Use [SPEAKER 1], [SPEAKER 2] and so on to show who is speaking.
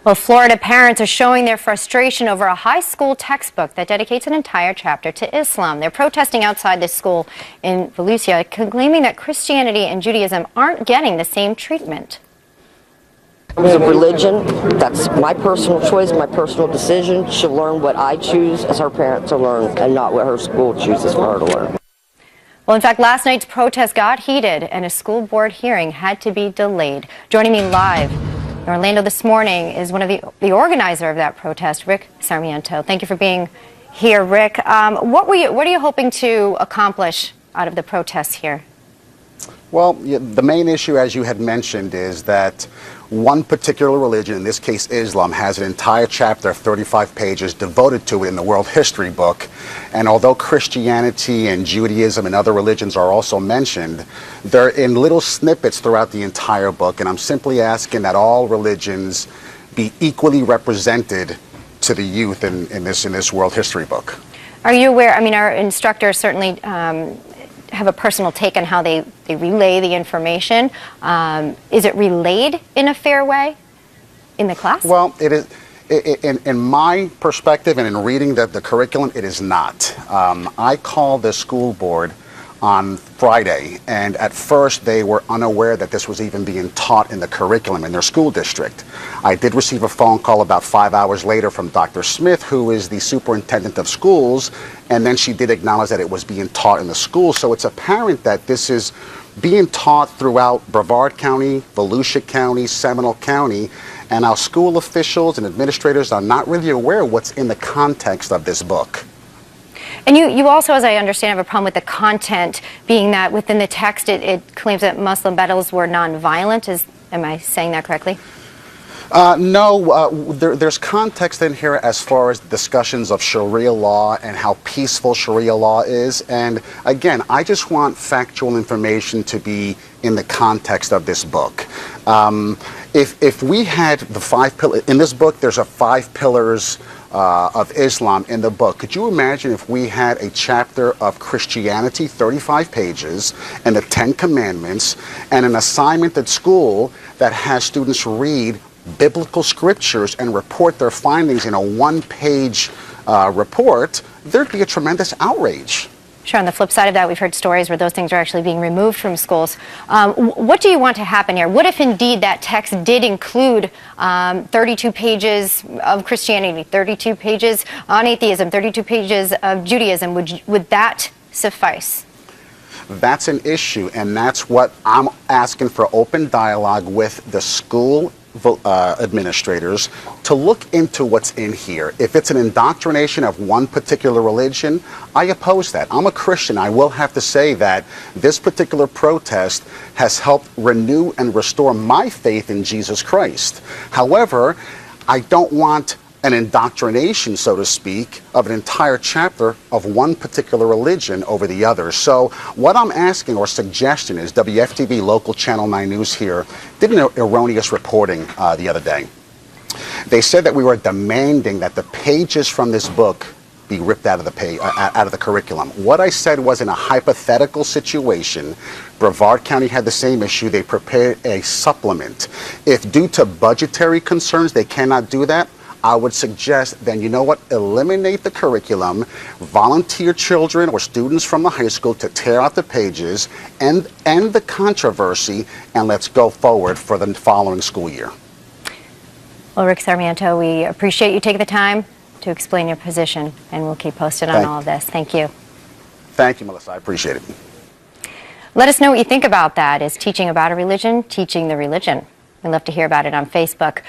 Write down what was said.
[SPEAKER 1] Well, Florida parents are showing their frustration over a high school textbook that dedicates an entire chapter to Islam. They're protesting outside this school in Volusia, claiming that Christianity and Judaism aren't getting the same treatment.
[SPEAKER 2] In terms of religion, that's my personal choice, my personal decision. She'll learn what I choose as her parent to learn and not what her school chooses for her to learn.
[SPEAKER 1] Well, in fact, last night's protest got heated and a school board hearing had to be delayed. Joining me live in Orlando this morning is one of the organizer of that protest, Rick Sarmiento. Thank you for being here, Rick. What are you hoping to accomplish out of the protests here?
[SPEAKER 3] Well, the main issue, as you had mentioned, is that one particular religion, in this case Islam, has an entire chapter of 35 pages devoted to it in the World History book. And although Christianity and Judaism and other religions are also mentioned, they're in little snippets throughout the entire book. And I'm simply asking that all religions be equally represented to the youth in this World History book.
[SPEAKER 1] Are you aware? I mean, our instructors certainly have a personal take on how they relay the information. Is it relayed in a fair way in the class?
[SPEAKER 3] Well, it is. In my perspective and in reading the curriculum, it is not. I called the school board on Friday, and at first they were unaware that this was even being taught in the curriculum in their school district. I did receive a phone call about 5 hours later from Dr. Smith, who is the superintendent of schools, and then she did acknowledge that it was being taught in the school. So it's apparent that this is being taught throughout Brevard County, Volusia County, Seminole County, and our school officials and administrators are not really aware of what's in the context of this book.
[SPEAKER 1] And you also, as I understand, have a problem with the content, being that within the text it claims that Muslim battles were nonviolent. Am I saying that correctly?
[SPEAKER 3] No, there's context in here as far as discussions of Sharia law and how peaceful Sharia law is. And again, I just want factual information to be in the context of this book. If we had the 5 pillars, in this book there's 5 pillars of Islam in the book. Could you imagine if we had a chapter of Christianity, 35 pages, and the 10 Commandments, and an assignment at school that has students read biblical scriptures and report their findings in a 1-page report? There'd be a tremendous outrage.
[SPEAKER 1] Sure, on the flip side of that, we've heard stories where those things are actually being removed from schools. What do you want to happen here? What if indeed that text did include 32 pages of Christianity, 32 pages on atheism, 32 pages of Judaism? Would that suffice?
[SPEAKER 3] That's an issue, and that's what I'm asking for: open dialogue with the school administrators to look into what's in here. If it's an indoctrination of one particular religion, I oppose that. I'm a Christian. I will have to say that this particular protest has helped renew and restore my faith in Jesus Christ. However, I don't want an indoctrination, so to speak, of an entire chapter of one particular religion over the other. So what I'm asking or suggesting is WFTV local Channel 9 News here did an erroneous reporting the other day. They said that we were demanding that the pages from this book be ripped out of the curriculum. What I said was, in a hypothetical situation, Brevard County had the same issue. They prepared a supplement. If due to budgetary concerns they cannot do that, I would suggest then, you know what, eliminate the curriculum, volunteer children or students from the high school to tear out the pages, and end the controversy, and let's go forward for the following school year.
[SPEAKER 1] Well, Rick Sarmiento, we appreciate you taking the time to explain your position, and we'll keep posted on all of this. Thank you.
[SPEAKER 3] Thank you, Melissa. I appreciate it.
[SPEAKER 1] Let us know what you think about that. Is teaching about a religion teaching the religion? We'd love to hear about it on Facebook.